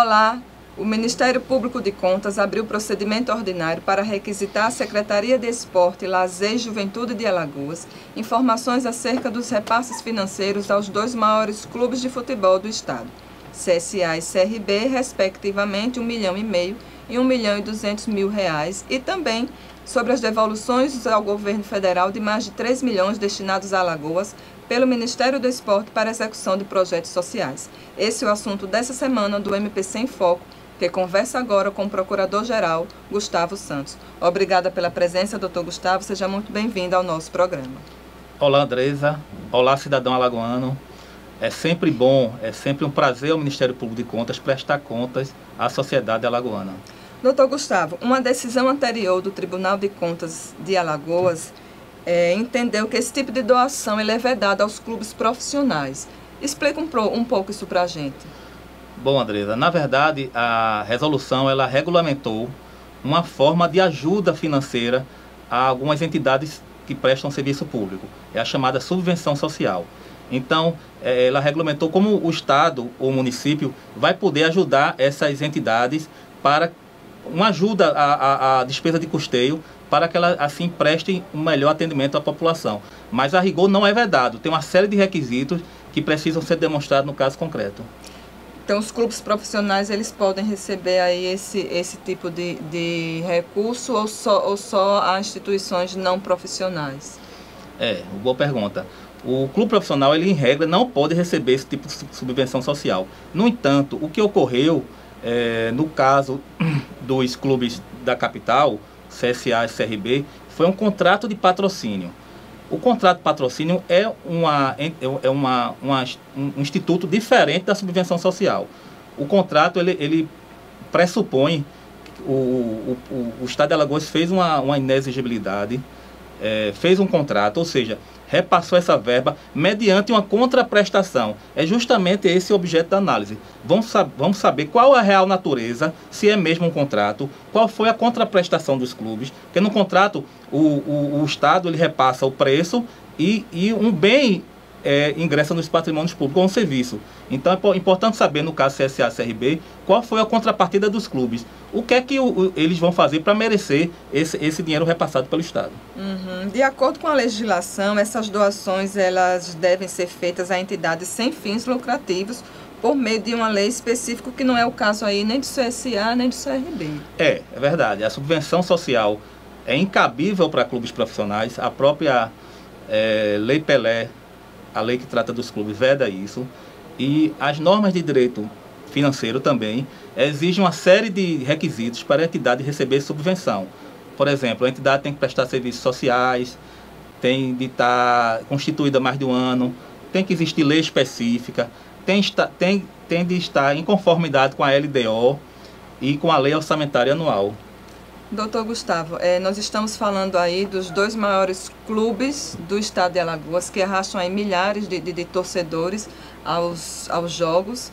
Olá, o Ministério Público de Contas abriu procedimento ordinário para requisitar à Secretaria de Esporte, Lazer e Juventude de Alagoas informações acerca dos repasses financeiros aos dois maiores clubes de futebol do estado, CSA e CRB, respectivamente R$ 1,5 milhão e R$ 1,2 milhão, e também sobre as devoluções ao governo federal de mais de 3 milhões destinados a Alagoas pelo Ministério do Esporte para execução de projetos sociais. Esse é o assunto dessa semana do MPC em Foco, que conversa agora com o Procurador-Geral, Gustavo Santos. Obrigada pela presença, doutor Gustavo. Seja muito bem-vindo ao nosso programa. Olá, Andresa. Olá, cidadão alagoano. É sempre bom, é sempre um prazer ao Ministério Público de Contas prestar contas à sociedade alagoana. Doutor Gustavo, uma decisão anterior do Tribunal de Contas de Alagoas entendeu que esse tipo de doação ele é vedado aos clubes profissionais. Explica um pouco isso para a gente. Bom, Andresa, na verdade, a resolução ela regulamentou uma forma de ajuda financeira a algumas entidades que prestam serviço público. É a chamada subvenção social. Então, ela regulamentou como o Estado ou o município vai poder ajudar essas entidades para uma ajuda à despesa de custeio para que elas assim prestem um melhor atendimento à população. Mas a rigor não é vedado, tem uma série de requisitos que precisam ser demonstrados no caso concreto. Então, os clubes profissionais, eles podem receber aí esse tipo de recurso ou só as instituições não profissionais? Boa pergunta. O clube profissional, ele em regra, não pode receber esse tipo de subvenção social. No entanto, o que ocorreu no caso dos clubes da capital, CSA e CRB, foi um contrato de patrocínio. O contrato de patrocínio é um instituto diferente da subvenção social. O contrato ele pressupõe o Estado de Alagoas fez uma inexigibilidade, fez um contrato, ou seja, repassou essa verba mediante uma contraprestação. É justamente esse o objeto da análise. Vamos saber qual é a real natureza, se é mesmo um contrato, qual foi a contraprestação dos clubes, porque no contrato o Estado ele repassa o preço e um bem ingressa nos patrimônios públicos ou um serviço. Então é importante saber, no caso CSA e CRB, qual foi a contrapartida dos clubes. O que é que eles vão fazer para merecer esse dinheiro repassado pelo Estado. De acordo com a legislação, essas doações elas devem ser feitas a entidades sem fins lucrativos por meio de uma lei específica, que não é o caso aí nem do CSA nem do CRB. É verdade. A subvenção social é incabível para clubes profissionais. A própria Lei Pelé, a lei que trata dos clubes, veda isso. E as normas de direito financeiro também exigem uma série de requisitos para a entidade receber subvenção. Por exemplo, a entidade tem que prestar serviços sociais, tem de estar constituída há mais de um ano, tem que existir lei específica, tem de estar em conformidade com a LDO e com a lei orçamentária anual. Doutor Gustavo, nós estamos falando aí dos dois maiores clubes do estado de Alagoas, que arrastam aí milhares de torcedores aos jogos.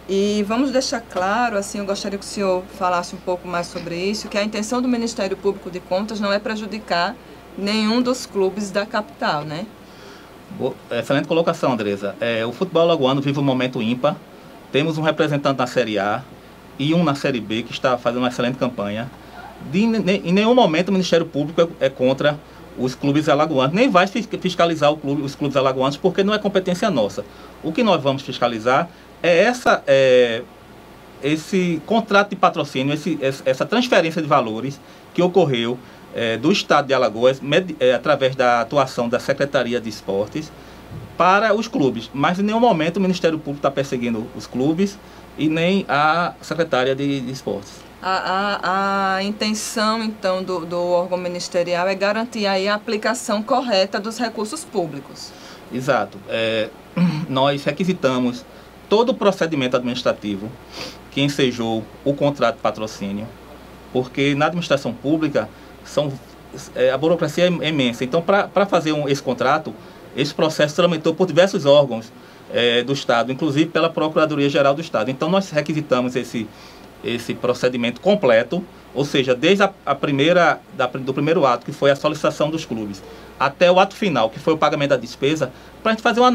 E vamos deixar claro, assim, eu gostaria que o senhor falasse um pouco mais sobre isso, que a intenção do Ministério Público de Contas não é prejudicar nenhum dos clubes da capital, né? Excelente colocação, Andresa. O futebol alagoano vive um momento ímpar. Temos um representante na Série A e um na Série B que está fazendo uma excelente campanha. Em nenhum momento o Ministério Público é contra os clubes alagoanos, nem vai fiscalizar os clubes alagoanos, porque não é competência nossa. O que nós vamos fiscalizar é esse contrato de patrocínio, essa transferência de valores que ocorreu do Estado de Alagoas, através da atuação da Secretaria de Esportes, para os clubes. Mas em nenhum momento o Ministério Público está perseguindo os clubes e nem a Secretaria de Esportes. A intenção, então, do órgão ministerial é garantir aí a aplicação correta dos recursos públicos. Exato. Nós requisitamos todo o procedimento administrativo que ensejou o contrato de patrocínio, porque na administração pública a burocracia é imensa. Então, para fazer esse contrato, esse processo tramitou por diversos órgãos do Estado, inclusive pela Procuradoria-Geral do Estado. Então, nós requisitamos esse procedimento completo, ou seja, desde do primeiro ato, que foi a solicitação dos clubes, até o ato final, que foi o pagamento da despesa, para a gente fazer uma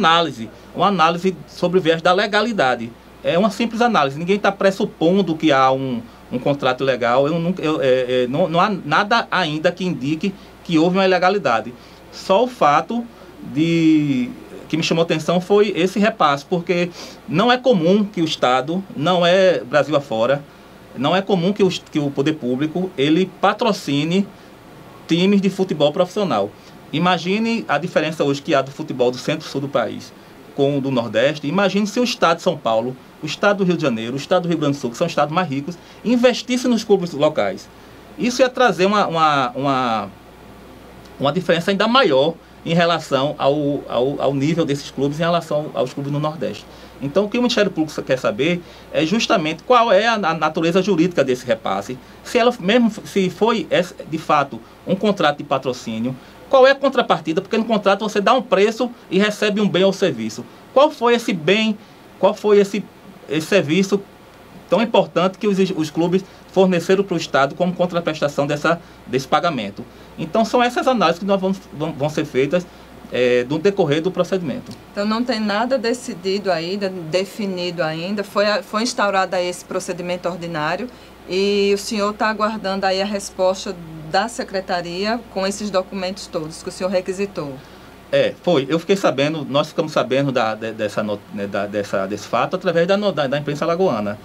análise sobre o viés da legalidade. É uma simples análise, ninguém está pressupondo que há um contrato ilegal, não há nada ainda que indique que houve uma ilegalidade. Só o fato que me chamou a atenção foi esse repasse, porque não é comum que o Estado, não é Brasil afora, não é comum que o poder público ele patrocine times de futebol profissional. Imagine a diferença hoje que há do futebol do centro-sul do país com o do Nordeste. Imagine se o Estado de São Paulo, o Estado do Rio de Janeiro, o Estado do Rio Grande do Sul, que são estados mais ricos, investissem nos clubes locais. Isso ia trazer uma diferença ainda maior em relação ao nível desses clubes em relação aos clubes no Nordeste. Então, o que o Ministério Público quer saber é justamente qual é a natureza jurídica desse repasse, se foi de fato um contrato de patrocínio, qual é a contrapartida, porque no contrato você dá um preço e recebe um bem ou serviço. Qual foi esse bem, qual foi esse serviço tão importante que os clubes forneceram para o Estado como contraprestação desse pagamento. Então, são essas análises que vão ser feitas no decorrer do procedimento. Então, não tem nada decidido ainda, definido ainda, foi instaurado aí esse procedimento ordinário e o senhor está aguardando aí a resposta da Secretaria com esses documentos todos que o senhor requisitou. Foi. Eu fiquei sabendo, nós ficamos sabendo desse fato através da imprensa alagoana,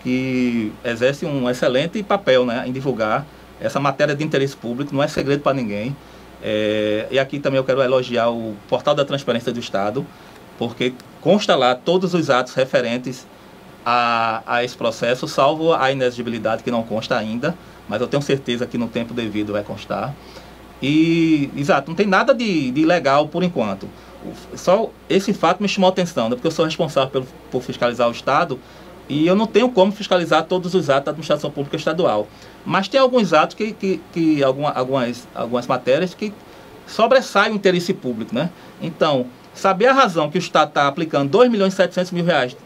que exerce um excelente papel, né, em divulgar essa matéria de interesse público, não é segredo para ninguém. E aqui também eu quero elogiar o Portal da Transparência do Estado, porque consta lá todos os atos referentes a esse processo, salvo a inexigibilidade, que não consta ainda, mas eu tenho certeza que no tempo devido vai constar. Exato, não tem nada de ilegal por enquanto. Só esse fato me chamou a atenção, né, porque eu sou responsável por fiscalizar o Estado e eu não tenho como fiscalizar todos os atos da administração pública estadual. Mas tem alguns atos algumas matérias que sobressaem o interesse público, né? Então, saber a razão que o Estado está aplicando R$2.700.000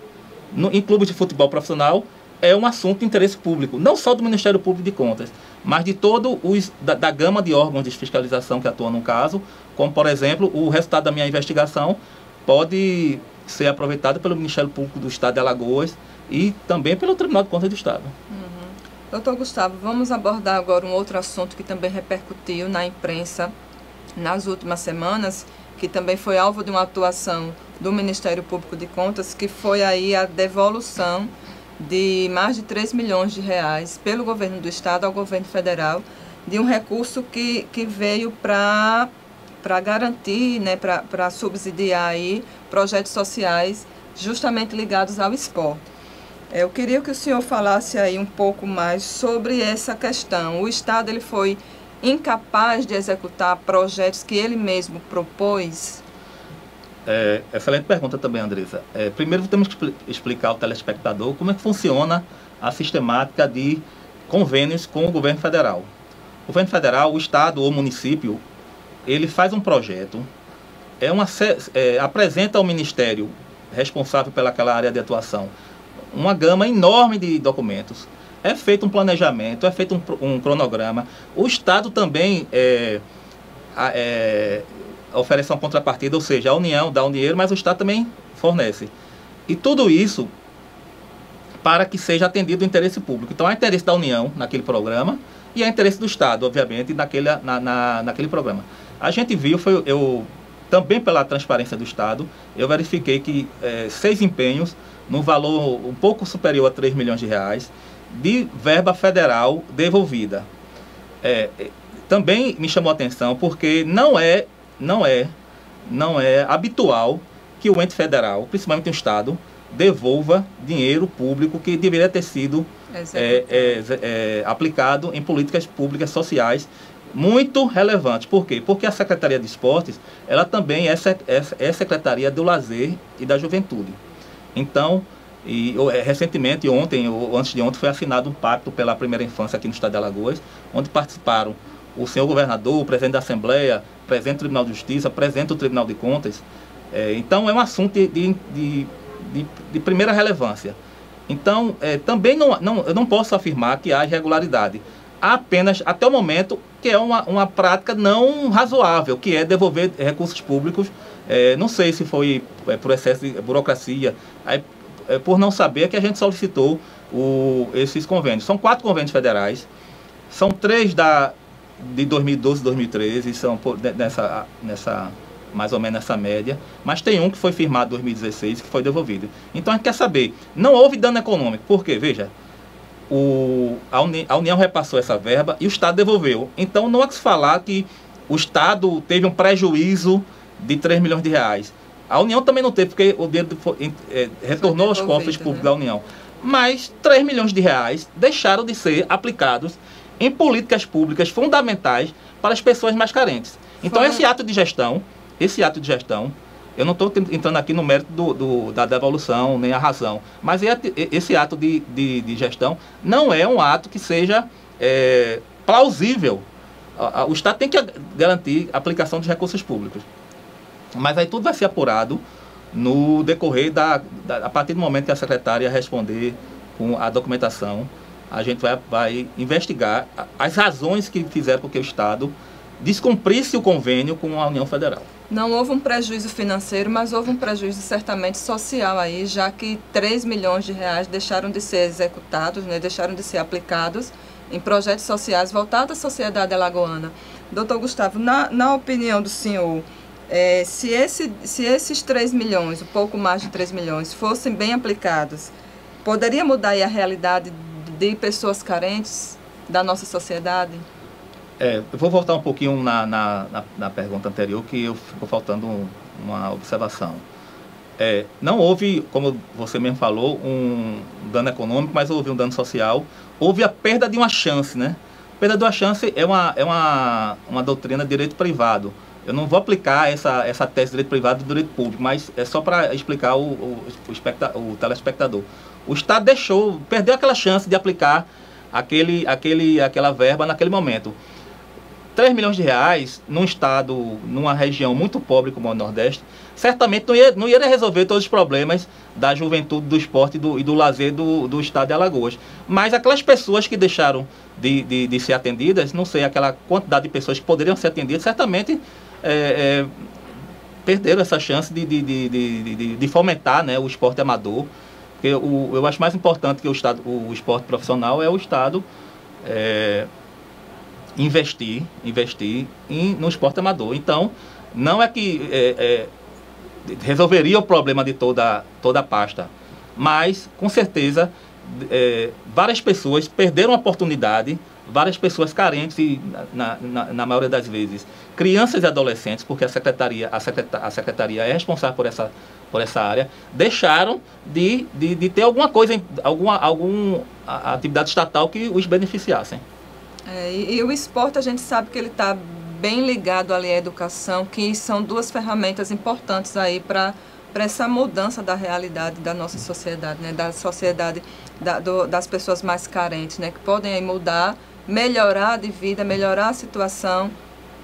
em clubes de futebol profissional é um assunto de interesse público, não só do Ministério Público de Contas, mas de da gama de órgãos de fiscalização que atuam no caso, como, por exemplo, o resultado da minha investigação pode ser aproveitado pelo Ministério Público do Estado de Alagoas e também pelo Tribunal de Contas do Estado. Doutor Gustavo, vamos abordar agora um outro assunto que também repercutiu na imprensa nas últimas semanas, que também foi alvo de uma atuação do Ministério Público de Contas, que foi aí a devolução de mais de R$3 milhões pelo governo do Estado ao governo federal, de um recurso que veio para garantir, né, para subsidiar aí projetos sociais justamente ligados ao esporte. Eu queria que o senhor falasse aí um pouco mais sobre essa questão. O Estado ele foi incapaz de executar projetos que ele mesmo propôs? Excelente pergunta também, Andressa. Primeiro temos que explicar ao telespectador como é que funciona a sistemática de convênios com o governo federal. O governo federal, o Estado ou o município, ele faz um projeto, apresenta ao Ministério responsável pelaquela área de atuação uma gama enorme de documentos. É feito um planejamento, é feito um cronograma. O Estado também oferece uma contrapartida, ou seja, a União dá um dinheiro, mas o Estado também fornece. E tudo isso para que seja atendido o interesse público. Então, há interesse da União naquele programa e há interesse do Estado, obviamente, naquele programa. A gente viu, também pela transparência do Estado, eu verifiquei que 6 empenhos, no valor um pouco superior a R$3 milhões, de verba federal devolvida. Também me chamou a atenção porque não é habitual que o ente federal, principalmente o Estado, devolva dinheiro público que deveria ter sido aplicado em políticas públicas sociais muito relevantes. Por quê? Porque a Secretaria de Esportes, ela também é Secretaria do Lazer e da Juventude. Então, recentemente, ontem ou antes de ontem, foi assinado um pacto pela primeira infância aqui no estado de Alagoas, onde participaram o senhor governador, o presidente da Assembleia, o presidente do Tribunal de Justiça, o presidente do Tribunal de Contas. Então, é um assunto de primeira relevância. Então, também eu não posso afirmar que há irregularidade. Há apenas, até o momento, que é uma prática não razoável, que é devolver recursos públicos. Não sei se foi por excesso de burocracia. por não saber, que a gente solicitou esses convênios. São 4 convênios federais, são 3 de 2012 e 2013, são mais ou menos nessa média, mas tem um que foi firmado em 2016 que foi devolvido. Então a gente quer saber, não houve dano econômico, porque, veja, a União repassou essa verba e o Estado devolveu. Então não há que se falar que o Estado teve um prejuízo de 3 milhões de reais. A União também não teve, porque o dinheiro retornou aos cofres públicos, né, da União. Mas 3 milhões de reais deixaram de ser aplicados em políticas públicas fundamentais para as pessoas mais carentes. Então esse ato de gestão, eu não estou entrando aqui no mérito da devolução, nem a razão, mas esse ato de gestão não é um ato que seja plausível. O Estado tem que garantir a aplicação dos recursos públicos. Mas aí tudo vai ser apurado no decorrer a partir do momento que a secretária responder com a documentação. A gente vai investigar as razões que fizeram com que o Estado descumprisse o convênio com a União Federal. Não houve um prejuízo financeiro, mas houve um prejuízo certamente social aí, já que 3 milhões de reais deixaram de ser executados, né, deixaram de ser aplicados em projetos sociais voltados à sociedade alagoana. Doutor Gustavo, na opinião do senhor, se esses 3 milhões, um pouco mais de 3 milhões, fossem bem aplicados, poderia mudar aí a realidade de pessoas carentes da nossa sociedade? Eu vou voltar um pouquinho na pergunta anterior, que ficou faltando uma observação. Não houve, como você mesmo falou, um dano econômico, mas houve um dano social. Houve a perda de uma chance, né? A perda de uma chance é uma doutrina de direito privado. Eu não vou aplicar essa tese de direito privado e direito público, mas é só para explicar o telespectador. O Estado perdeu aquela chance de aplicar aquela verba naquele momento. 3 milhões de reais num estado, numa região muito pobre como o Nordeste, certamente não iria resolver todos os problemas da juventude, do esporte e do lazer do estado de Alagoas. Mas aquelas pessoas que deixaram de ser atendidas, não sei, aquela quantidade de pessoas que poderiam ser atendidas, certamente perderam essa chance de fomentar, né, o esporte amador. Porque eu acho mais importante que o esporte profissional é o Estado investir no esporte amador. Então, não é que resolveria o problema de toda a pasta, mas, com certeza, várias pessoas perderam a oportunidade, várias pessoas carentes, e, na maioria das vezes, crianças e adolescentes, porque a secretaria é responsável por essa área, deixaram de ter alguma coisa, alguma atividade estatal que os beneficiassem. E o esporte, a gente sabe que ele está bem ligado ali à educação, que são 2 ferramentas importantes aí para essa mudança da realidade da nossa sociedade, né? Da sociedade das pessoas mais carentes, né? Que podem aí mudar, melhorar de vida, melhorar a situação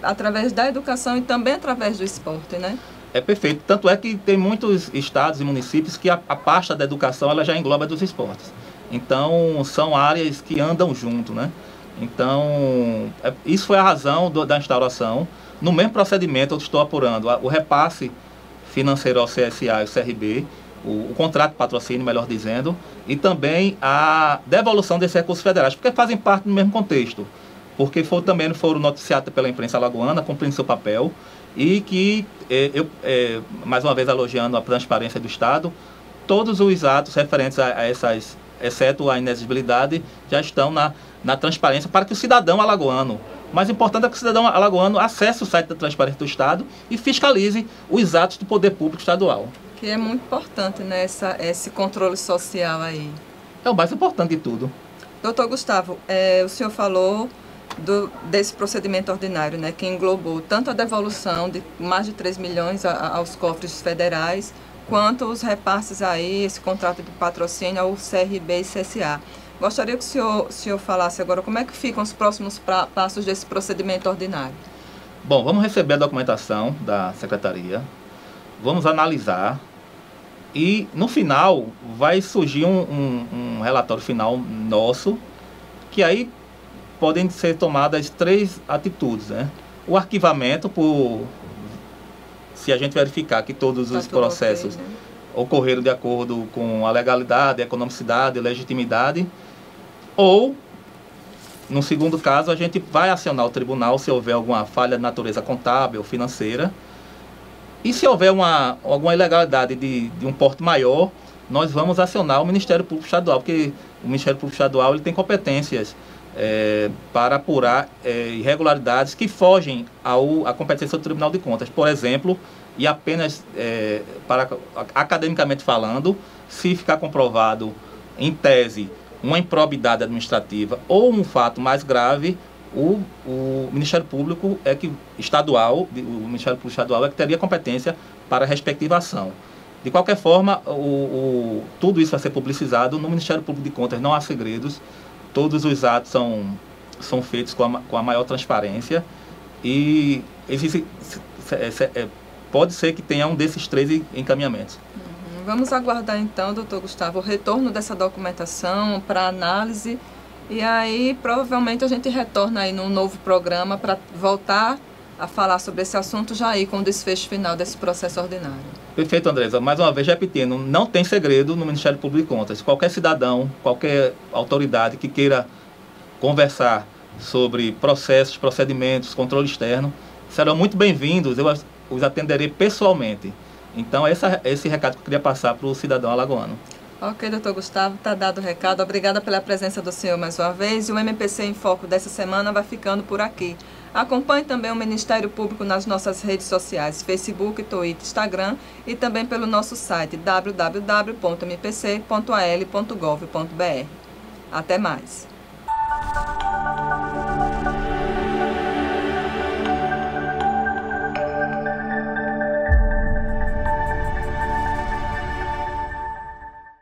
através da educação e também através do esporte, né? É perfeito. Tanto é que tem muitos estados e municípios que a pasta da educação ela já engloba dos esportes. Então, são áreas que andam junto, né? Então, isso foi a razão da instauração. No mesmo procedimento, eu estou apurando o repasse financeiro ao CSA e ao CRB, o contrato de patrocínio, melhor dizendo, e também a devolução desses recursos federais, porque fazem parte do mesmo contexto, porque também foram noticiados pela imprensa alagoana, cumprindo seu papel, e que, mais uma vez elogiando a transparência do Estado, todos os atos referentes a essas, exceto a inexigibilidade, já estão na transparência para que o cidadão alagoano, o mais importante é que o cidadão alagoano acesse o site da Transparência do Estado e fiscalize os atos do poder público estadual. Que é muito importante, né, esse controle social aí. É o mais importante de tudo. Doutor Gustavo, o senhor falou desse procedimento ordinário, né, que englobou tanto a devolução de mais de 3 milhões aos cofres federais, quanto os repasses aí, esse contrato de patrocínio ao CRB e CSA. Gostaria que o senhor falasse agora como é que ficam os próximos passos desse procedimento ordinário. Bom, vamos receber a documentação da Secretaria, vamos analisar e, no final, vai surgir um relatório final nosso, que aí podem ser tomadas 3 atitudes, né? O arquivamento, se a gente verificar que todos os processos ocorreram de acordo com a legalidade, a economicidade, a legitimidade, ou, no segundo caso, a gente vai acionar o tribunal se houver alguma falha de natureza contábil, financeira, e se houver alguma ilegalidade de um porte maior, nós vamos acionar o Ministério Público Estadual, porque o Ministério Público Estadual ele tem competências para apurar irregularidades que fogem à competência do Tribunal de Contas. Por exemplo, e apenas academicamente falando, se ficar comprovado em tese uma improbidade administrativa ou um fato mais grave, o Ministério Público Estadual é que teria competência para a respectiva ação. De qualquer forma, tudo isso vai ser publicizado no Ministério Público de Contas, não há segredos, todos os atos são feitos com a maior transparência e pode ser que tenha um desses 3 encaminhamentos. Vamos aguardar então, doutor Gustavo, o retorno dessa documentação para análise e aí provavelmente a gente retorna aí num novo programa para voltar a falar sobre esse assunto já aí com o desfecho final desse processo ordinário. Perfeito, Andresa. Mais uma vez repetindo, não tem segredo no Ministério Público de Contas. Qualquer cidadão, qualquer autoridade que queira conversar sobre processos, procedimentos, controle externo, serão muito bem-vindos, eu os atenderei pessoalmente. Então, esse recado que eu queria passar para o cidadão alagoano. Ok, doutor Gustavo, está dado o recado. Obrigada pela presença do senhor mais uma vez. E o MPC em Foco dessa semana vai ficando por aqui. Acompanhe também o Ministério Público nas nossas redes sociais, Facebook, Twitter, Instagram e também pelo nosso site www.mpc.al.gov.br. Até mais!